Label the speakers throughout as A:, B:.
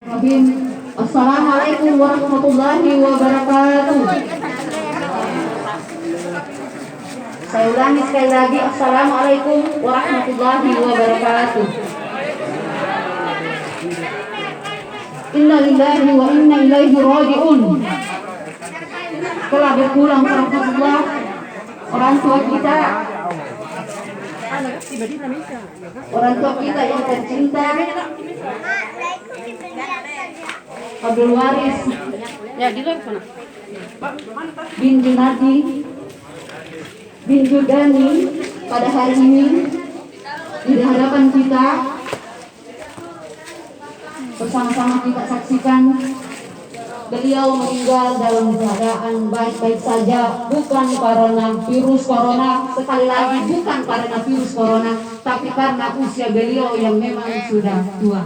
A: Assalamualaikum warahmatullahi wabarakatuh. Saya ulangi sekali lagi. Assalamualaikum warahmatullahi wabarakatuh. Inna lillahi wa inna ilaihi raji'un. Telah berpulang rahmatullah orang tua kita, yang tercinta, Abdul Waris bin Junadi bin Judani pada hari ini di hadapan kita bersama-sama kita saksikan beliau meninggal dalam keadaan baik-baik saja, bukan karena virus corona. Sekali lagi, bukan karena virus corona, tapi karena usia beliau yang memang sudah tua.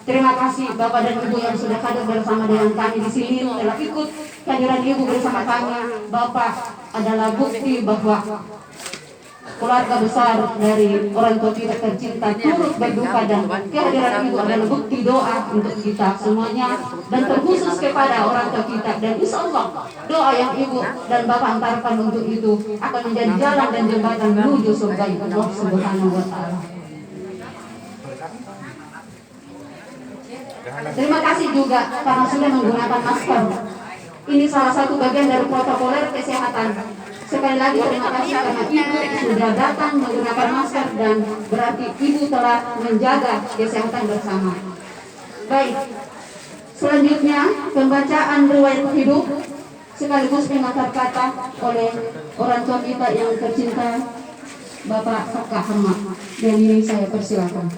A: Terima kasih Bapak dan Ibu yang sudah hadir bersama dengan kami di sini, telah ikut kehadiran Ibu bersama kami. Bapak adalah bukti bahwa keluarga besar dari orang tua kita tercinta turut berduka, dan kehadiran Ibu adalah bukti doa untuk kita semuanya, dan terkhusus kepada orang tua kita. Dan insya Allah doa yang Ibu dan Bapak antarkan untuk itu akan menjadi jalan dan jembatan menuju surga Allah Subhanahu wa Ta'ala. Terima kasih juga karena sudah menggunakan masker. Ini salah satu bagian dari protokoler kesehatan. Sekali lagi terima kasih karena Ibu sudah datang menggunakan masker, dan berarti Ibu telah menjaga kesehatan bersama. Baik, selanjutnya pembacaan riwayat hidup sekaligus pengantar kata oleh orang tua kita yang tercinta, Bapak Kak Ahmad. Dan ini saya persilakan.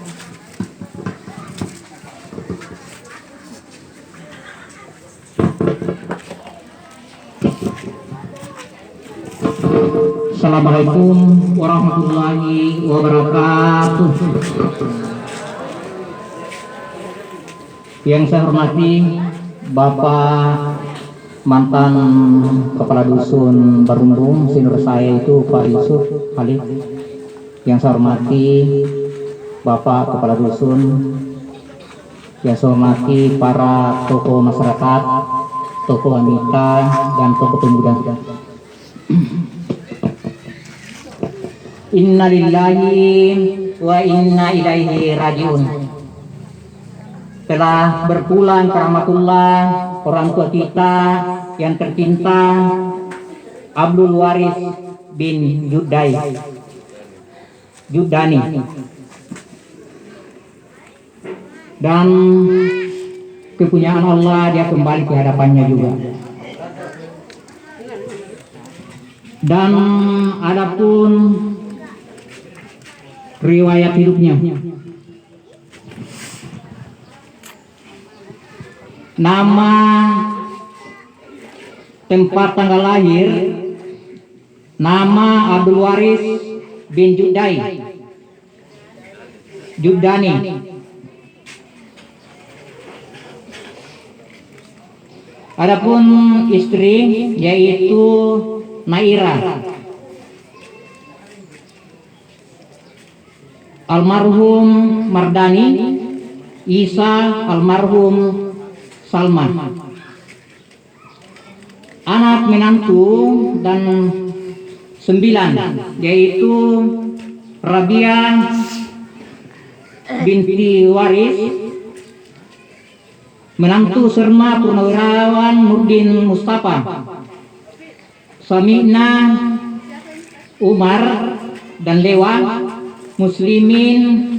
B: Assalamualaikum warahmatullahi wabarakatuh. Yang saya hormati Bapak mantan Kepala Dusun Barumbung, senior saya itu Pak Yusuf Khalid. Yang saya hormati Bapak Kepala Dusun, yang saya hormati para tokoh masyarakat, tokoh wanita, dan tokoh pemuda. Inna lillahi wa inna ilaihi rajiun. Telah berpulang ke rahmatullah orang tua kita yang tercinta, Abdul Waris bin Judani, dan kepunyaan Allah dia kembali ke hadapannya juga. Dan adapun riwayat hidupnya, nama, tempat tanggal lahir, nama Abdul Waris bin Judani. Adapun istri yaitu Naira. Almarhum Mardani, Isa, almarhum Salman. Anak menantu dan 9 yaitu Rabia binti Waris, menantu Serma Purnawirawan Nurdin Mustafa, Samina Umar dan Lewa, Muslimin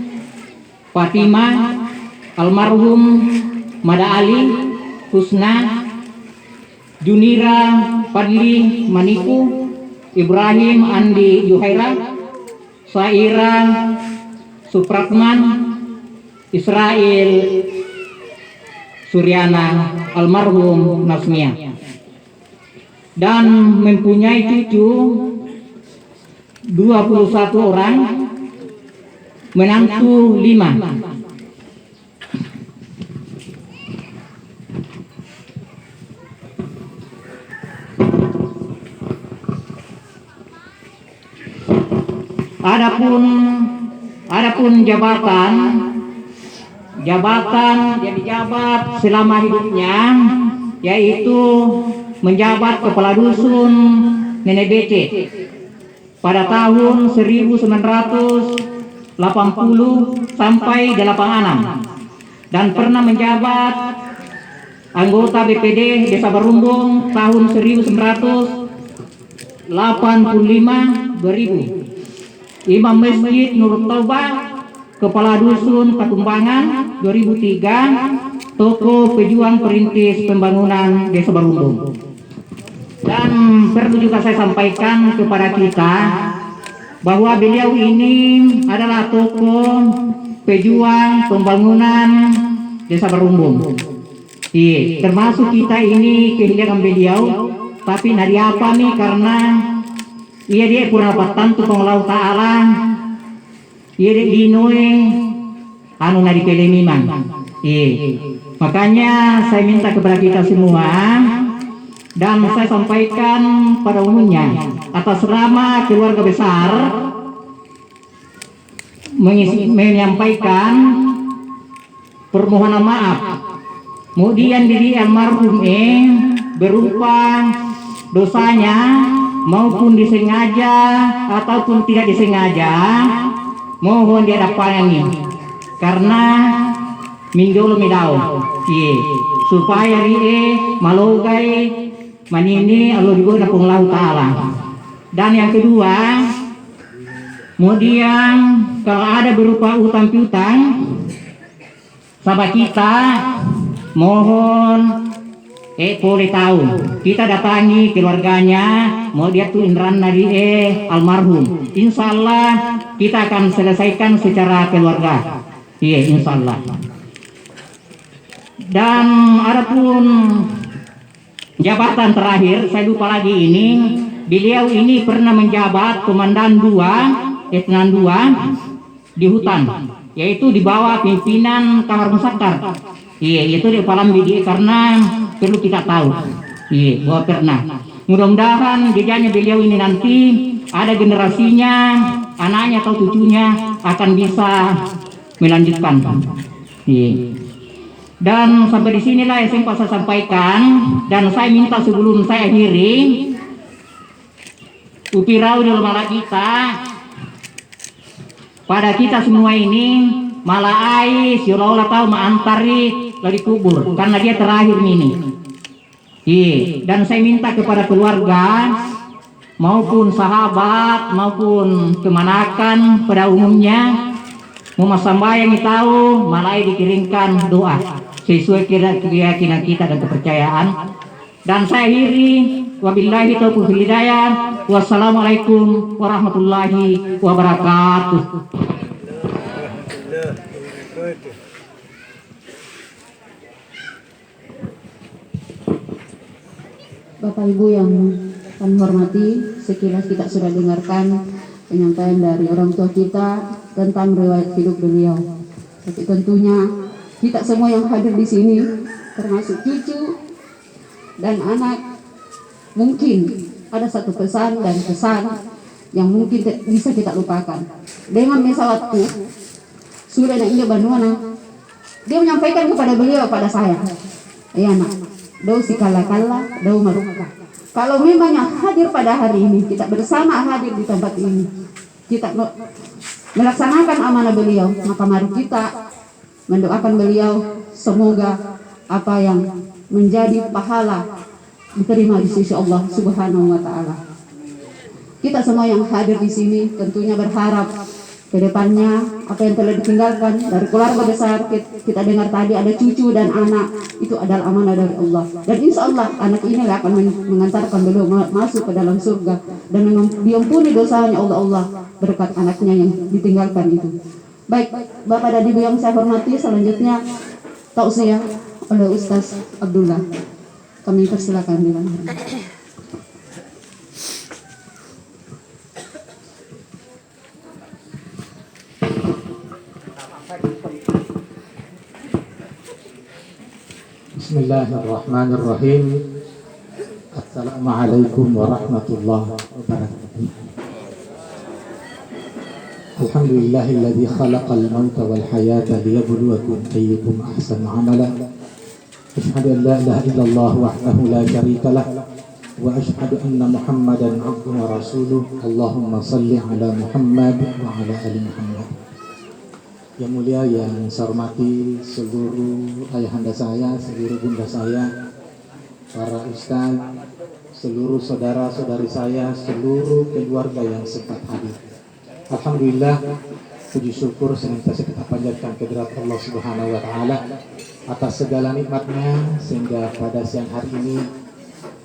B: Fatimah, almarhum Mada Ali, Husna, Junira Fadli Maniku, Ibrahim Andi Juhaira, Saira Supratman, Israel Suryana, almarhum Nasmia, dan mempunyai cucu 21 orang, menantu 5. Adapun jabatan jabatan yang dijabat selama hidupnya, yaitu menjabat kepala dusun Nenek Becek pada tahun 1980 sampai 86, dan pernah menjabat anggota BPD Desa Barumbung tahun 1985 2000, Imam Masjid Nurut Taubah, Kepala Dusun Takumbangan 2003, tokoh pejuang perintis pembangunan Desa Barumbung. Dan perlu juga saya sampaikan kepada kita bahwa beliau ini adalah tokoh pejuang pembangunan Desa Barumbung. Iya, termasuk kita ini kehilangan beliau, tapi nari apa nih, karena dia pernah patantu pengelau ta'ala, ia dinoi anu nari pelemiman. Iya, makanya saya minta kepada kita semua, dan saya sampaikan pada umumnya atas nama keluarga besar menyampaikan permohonan maaf kemudian diri almarhum berupa dosanya maupun disengaja ataupun tidak disengaja, mohon diadapani karena minjol medao supaya rie malogai manini Allah juga napung lau ta'ala. Dan yang kedua, kemudian kalau ada berupa utang piutang sama kita, mohon boleh tahu, kita datangi keluarganya, mau dia tuh indran nadi almarhum, insya Allah kita akan selesaikan secara keluarga. Iya, insya Allah. Dan adapun jabatan terakhir, saya lupa lagi ini, beliau ini pernah menjabat komandan 2 di hutan, yaitu di bawah pimpinan Kamar Musakar. Iya, itu di Palam BDI, karena perlu kita tahu. Iya, bahwa pernah. Mudah-mudahan jejaknya beliau ini nanti ada generasinya, anaknya atau cucunya akan bisa melanjutkan. Iya. Dan sampai di sinilah yang saya sampaikan, dan saya minta sebelum saya akhiri, upirau dalam malah kita, pada kita semua ini malah ais Allah tahu ma'antari lagi kubur, karena dia terakhir ini. Iya. Dan saya minta kepada keluarga maupun sahabat maupun kemanakan pada umumnya, mau sambayang tahu malah dikirimkan doa sesuai keyakinan kita dan kepercayaan. Dan saya akhiri, wabillahi taufiq hidayah, wassalamualaikum warahmatullahi wabarakatuh.
A: Bapak Ibu yang kami hormati, sekilas kita sudah dengarkan penyampaian dari orang tua kita tentang riwayat hidup beliau. Tapi tentunya kita semua yang hadir di sini, termasuk cucu dan anak, mungkin ada satu pesan dan kesan yang mungkin bisa kita lupakan. Dengan masa waktu sudah ada ini Banuana, dia menyampaikan kepada beliau, pada saya, ya nak, dau si kala-kala, dau maruka. Kalau memang yang hadir pada hari ini, kita bersama hadir di tempat ini, kita melaksanakan amanah beliau, maka mari kita mendoakan beliau semoga apa yang menjadi pahala diterima di sisi Allah Subhanahu wa taala. Kita semua yang hadir di sini tentunya berharap ke depannya apa yang telah ditinggalkan dari keluarga besar, kita dengar tadi ada cucu dan anak, itu adalah amanah dari Allah. Dan insya Allah anak ini akan mengantarkan beliau masuk ke dalam surga dan diampuni dosanya Allah berkat anaknya yang ditinggalkan itu. Baik, Bapak dan Ibu yang saya hormati, selanjutnya tausiah oleh Ustaz Abdullah. Kami persilakan dengan
C: Bismillahirrahmanirrahim. Assalamualaikum warahmatullahi wabarakatuh. Alhamdulillahilladzi khalaqal mauta wal hayata liyabluwakum ayyukum ahsanu amala. Asyhadu an la ilaha illallah wahdahu la syarika lah wa asyhadu anna Muhammadan abduhu wa rasuluh. Allahumma shalli ala Muhammad wa ala ali Muhammad. Yang mulia, yang saya hormati seluruh ayahanda saya, seluruh bunda saya, para ustaz, seluruh saudara-saudari saya, seluruh keluarga yang sempat hadir. Alhamdulillah, puji syukur senantiasa kita panjatkan kehadirat Allah Subhanahu wa taala atas segala nikmatnya, sehingga pada siang hari ini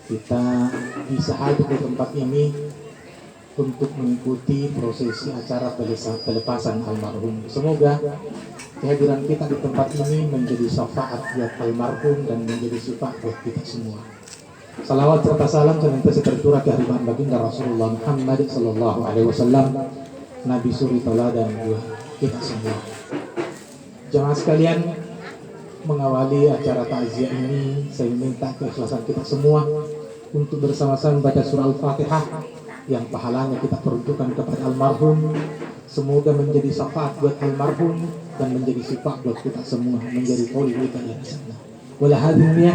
C: kita bisa hadir di tempat ini untuk mengikuti prosesi acara pelepasan almarhum. Semoga kehadiran kita di tempat ini menjadi syafaat buat almarhum dan menjadi syafaat buat kita semua. Salawat serta salam senantiasa tercurah ke hadirat baginda Rasulullah Muhammad sallallahu alaihi wasallam, Nabi suri teladan buat kita semua. Jamaah sekalian, mengawali acara takziah ini, saya minta keikhlasan kita semua untuk bersama-sama baca surah Al-Fatihah yang pahalanya kita peruntukkan kepada almarhum. Semoga menjadi syafaat buat almarhum dan menjadi syafaat buat kita semua, menjadi qauli kita yang sana. Wala hadhihi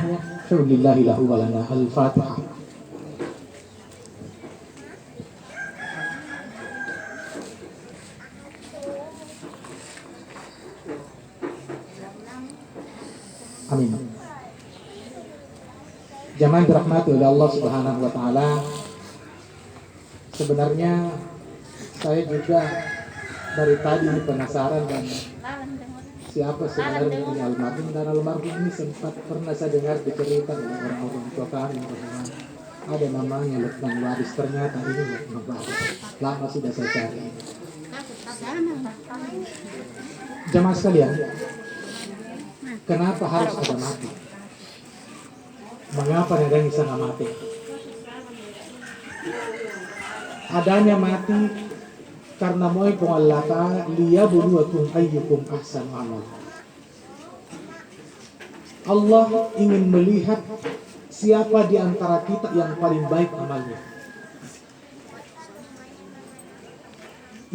C: billahi lahu walana. Al-Fatihah. Amin. Jamaah dirahmati oleh Allah Subhanahu wa taala. Sebenarnya saya juga dari tadi penasaran dan siapa sebenarnya ini almarhum, dan almarhum ini sempat pernah saya dengar diceritakan oleh orang-orang tua kami bahwa ada namanya Lukman Waris. Ternyata ini Lukman Waris. Lama sudah saya cari. Jamaah sekalian, kenapa harus ada mati? Mengapa ada di sana mati? Adanya mati karena moy po Allah Ta'ala liyabluwakum ayyukum ahsanu amal. Allah ingin melihat siapa di antara kita yang paling baik amalnya.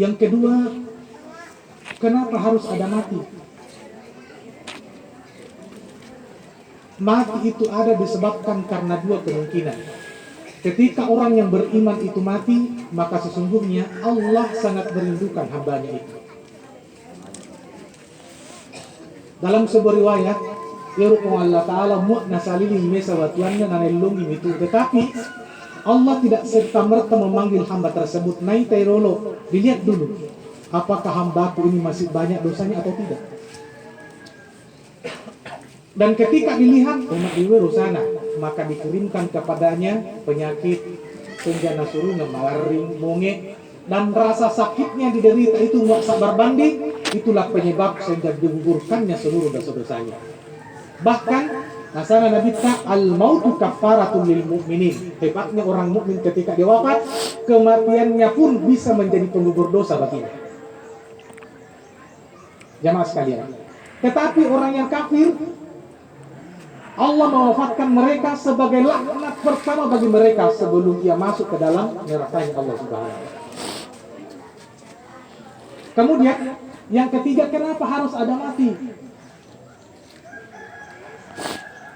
C: Yang kedua, kenapa harus ada mati? Mati itu ada disebabkan karena dua kemungkinan. Ketika orang yang beriman itu mati, maka sesungguhnya Allah sangat merindukan hambanya itu. Dalam sebuah riwayat, Allah Ta'ala mu'na salili mesa watuannya nanelungi itu. Tetapi Allah tidak serta-merta memanggil hamba tersebut. Nai tairolo, dilihat dulu apakah hambaku ini masih banyak dosanya atau tidak. Dan ketika dilihat umat diweru sana, maka dikirimkan kepadanya penyakit sehingga nasuruh ngemaring monge, dan rasa sakitnya diderita itu nggak sabar banding. Itulah penyebab sehingga digugurkannya seluruh dosa-dosanya. Bahkan nasana Nabi al-mautu kafaratun lil mu'minin. Hebatnya orang mukmin ketika dia wafat, kematiannya pun bisa menjadi penggugur dosa baginya. Jamaah sekalian, tetapi orang yang kafir, Allah mewafatkan mereka sebagai laknat pertama bagi mereka sebelum ia masuk ke dalam nerakanya Allah Subhanahu wa taala. Kemudian yang ketiga, kenapa harus ada mati?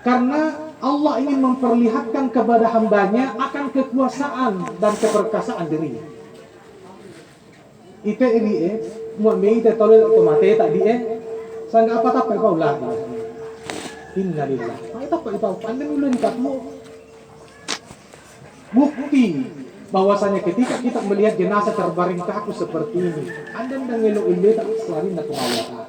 C: Karena Allah ingin memperlihatkan kepada hambanya akan kekuasaan dan keperkasaan dirinya. Ite ini mu'min ite tolong otomate tadi sangga apa tak paulah. Innalillah. Itu apa itu? Anda mulai katmu. Bukti bahwasanya ketika kita melihat jenazah terbaring kaku seperti ini, Anda ngelo ilmu tak selain nak Allah.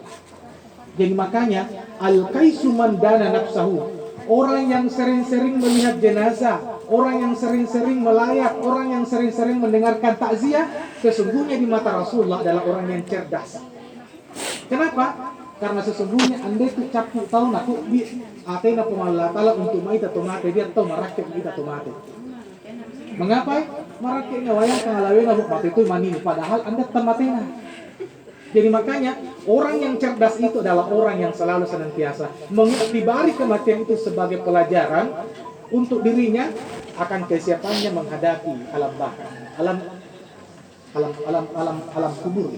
C: Jadi makanya al-kaisu man dana nafsahu. Orang yang sering-sering melihat jenazah, orang yang sering-sering melayat, orang yang sering-sering mendengarkan takziah, sesungguhnya di mata Rasulullah adalah orang yang cerdas. Kenapa? Karena sesungguhnya Anda itu capu tahu nak di atena Allah Ta'ala untuk maita tomate, dia tahu merakit kita tomate. Mengapa? Merakitnya wayang kangalawe nabuk mati itu manini, padahal Anda tematena. Jadi makanya orang yang cerdas itu adalah orang yang selalu senantiasa mengiktibari kematian itu sebagai pelajaran untuk dirinya akan kesiapannya menghadapi alam kubur.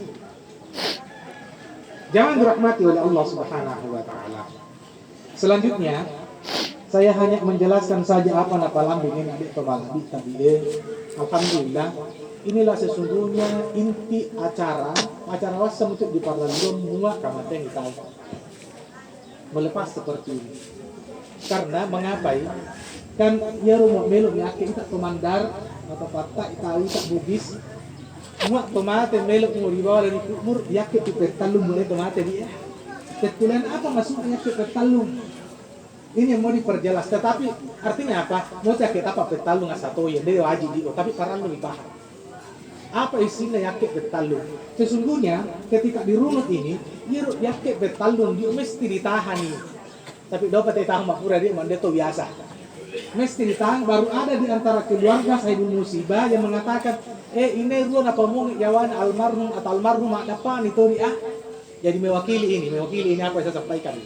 C: Jangan dirahmati oleh Allah Subhanahu wa taala. Selanjutnya, saya hanya menjelaskan saja apa napalam dengan adik kepala tadi. Alhamdulillah, inilah sesungguhnya inti acara wasam untuk di Parlandom muak kamateng tahu. Melepas seperti ini. Karena mengapai kan ya rumah meluk yakin tak komandar atau patah tahu tak bugis muak tomate meluk mau dibawa dari kumur yakin tu petalung boleh tomate dia. Ketulan apa maksudnya ke petalung? Ini yang mau diperjelas, tetapi artinya apa? Mau cakap apa petalung asatu ya, dia wajib dia, tapi para lebih paham. Apa istilah yakit betalung? Sesungguhnya ketika di runut ini, dia yakit betalung dia mesti ditahan nih. Tapi dapat ditahan makmur dia mande itu biasa. Mesti ditahan, baru ada di antara keluarga sahibul musibah yang mengatakan, ini ruang apa mau jawan almarhum atau almarhum ada apa nih tori Jadi mewakili ini apa yang saya sampaikan.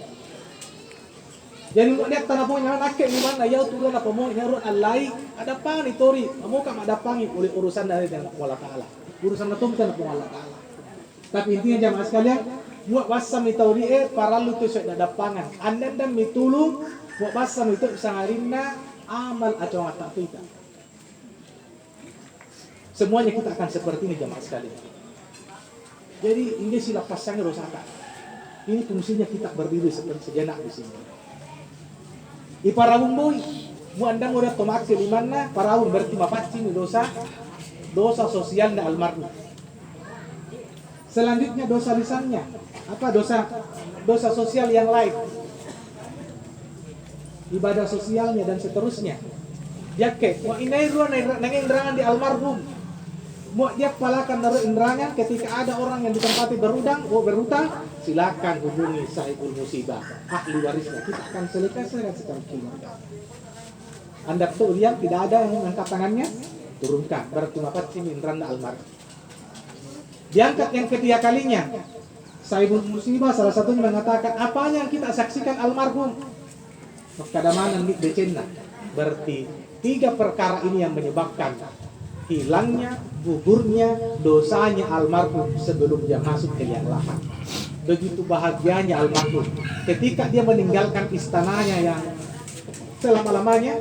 C: Jadi lihat tanah punya nakek di mana ya turun apa mau nyarun alai ada apa nih tori mau kamu ada pangi oleh urusan dari Allah Taala urusan itu bukan Allah Taala. Tapi intinya jamaah sekalian buat wasam itu tori para lu tuh sudah ada pangan anda dan mitulung buat wasam itu sangarinna amal atau mata kita. Semuanya kita akan seperti ini jamaah sekalian. Jadi ini sila pasangnya rosaka. Ini fungsinya kita berdiri seperti sejenak di sini. Iparawung boy, muandang udah tomaksi di mana? Parawung berarti mapaci ini dosa sosial na almarhum. Selanjutnya dosa lisannya, apa dosa sosial yang lain, ibadah sosialnya dan seterusnya. Jake, wah ini ruang nangin di almarhum. Mau dia palakan dari indrangan ketika ada orang yang ditempati berhutang, silakan hubungi sahibul musibah, ahli warisnya. Kita akan selesaikan secara keluarga. Anda tuh lihat tidak ada yang angkat tangannya, turunkan. Berterima kasih indran almarhum. Diangkat yang ketiga kalinya, sahibul musibah salah satunya mengatakan apa yang kita saksikan almarhum. Kadamanan becenna. Berarti 3 perkara ini yang menyebabkan hilangnya, gugurnya, dosanya almarhum sebelum dia masuk ke liang lahat. Begitu bahagianya almarhum ketika dia meninggalkan istananya yang selama-lamanya,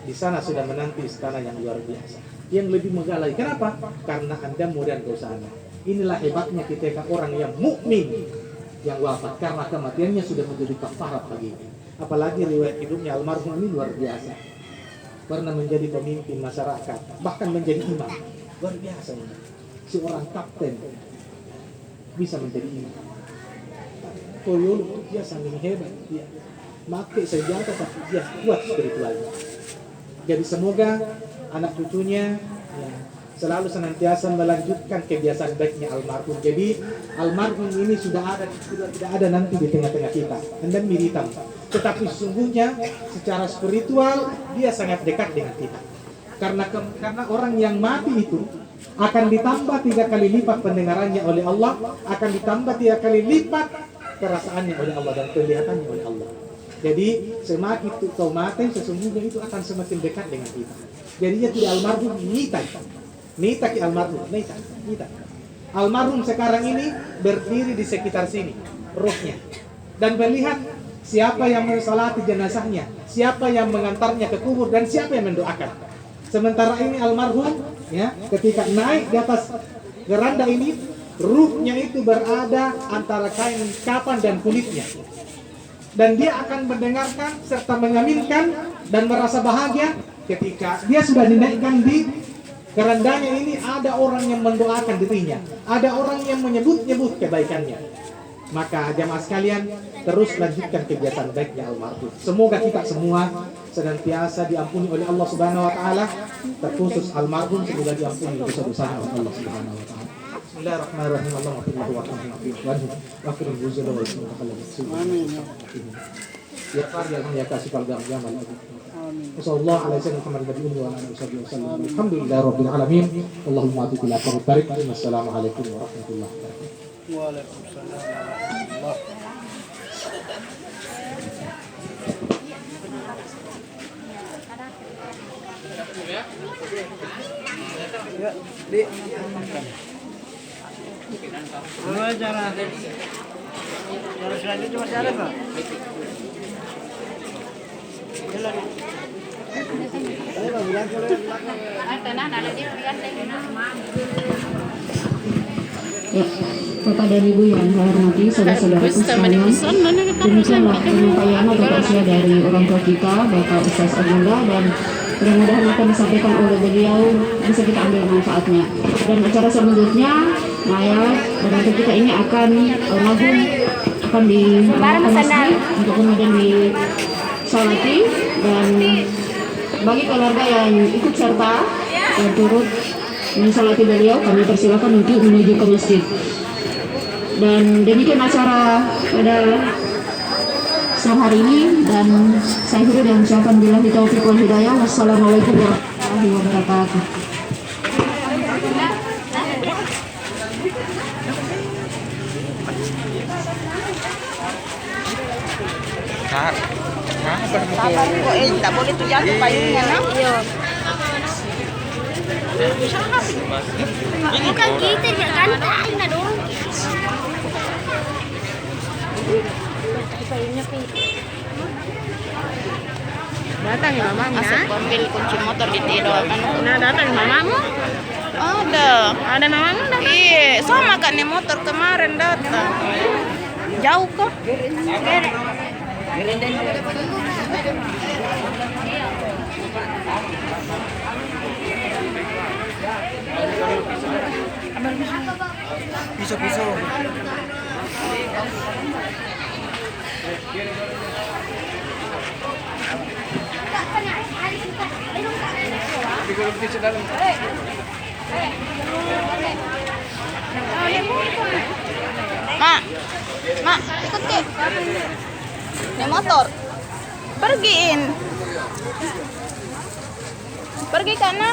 C: di sana sudah menanti istana yang luar biasa, yang lebih menggalai. Kenapa? Karena Anda mudah dosanya. Inilah hebatnya ketika orang yang mukmin yang wafat karena kematiannya sudah menjadi kafarat bagi. Apalagi riwayat hidupnya almarhum ini luar biasa. Pernah menjadi pemimpin masyarakat, bahkan menjadi imam. Luar biasa ini. Seorang kapten bisa menjadi imam. Toyol dia sangat hebat. Dia pakai senjata tapi dia kuat spiritualnya. Jadi semoga anak cucunya selalu senantiasa melanjutkan kebiasaan baiknya almarhum. Jadi almarhum ini sudah tidak ada nanti di tengah-tengah kita. Anda militan. Tetapi sesungguhnya secara spiritual dia sangat dekat dengan kita. Karena orang yang mati itu akan ditambah 3 kali lipat pendengarannya oleh Allah, akan ditambah 3 kali lipat perasaannya oleh Allah dan kelihatannya oleh Allah. Jadi semakin kau mati sesungguhnya itu akan semakin dekat dengan kita. Jadinya tidak almarhum nita ki almarhum nita. Almarhum sekarang ini berdiri di sekitar sini rohnya dan melihat siapa yang mensalati jenazahnya, siapa yang mengantarnya ke kubur dan siapa yang mendoakan. Sementara ini almarhum ya ketika naik di atas geranda ini ruhnya itu berada antara kain kapan dan kulitnya. Dan dia akan mendengarkan serta mengaminkan dan merasa bahagia ketika dia sudah dinaikkan di gerandanya ini ada orang yang mendoakan dirinya, ada orang yang menyebut-nyebut kebaikannya. Maka jamaah sekalian terus lanjutkan kebiasaan baiknya almarhum. Semoga kita semua senantiasa diampuni oleh Allah Subhanahu wa taala, terkhusus almarhum semoga diampuni dosa-dosa oleh Allah Subhanahu wa taala. Bismillahirrahmanirrahim. Allahumma amin. Ya Fardiyah ya kasih kalgam jamal. Wasallallahu alaihi wasallam Muhammad wa ala alihi wasallam. Alhamdulillahirabbil alamin. Allahumma ati ila tarik. Wassalamualaikum warahmatullahi wabarakatuh.
D: Waalaikumsalam warahmatullahi. Ya, di. Dua cara. Yang selanjutnya masih ada Pak? Jalan. Ayo Pak, bilang ke belakang.
A: Ya, Bapak dan Ibu yang saya hormati, saudara-saudaraku sekalian, demikianlah penyampaian atau tausiah dari orang tua kita, Bapak Ustaz Abdullah, dan mudah-mudahan akan disampaikan oleh beliau bisa kita ambil manfaatnya. Dan acara selanjutnya, mayat dan untuk kita ini akan almarhum akan dibawa masjid untuk kemudian disolati, dan bagi keluarga yang ikut serta dan turut mensolati beliau, kami persilakan untuk menuju ke masjid. Dan demikian acara pada siang hari ini, dan saya akhiri dengan ucapan billahi taufiq wal hidayah. Wassalamualaikum warahmatullahi wabarakatuh.
E: Sabar kok, tak boleh tuh jatuh payungnya, no? Iya. Bukan gitu, dia gantai, nah dong. Datang ya mamamu,
F: Asal ambil kunci motor di tidur kan.
E: nah datang mamamu.
F: Ada
E: mamamu datang.
F: Iya, sama kan nih motor kemarin datang. Jauh kok.
D: Pisau-pisau.
F: Mak, ikut ke. Naik motor. Pergiin. Pergi kana.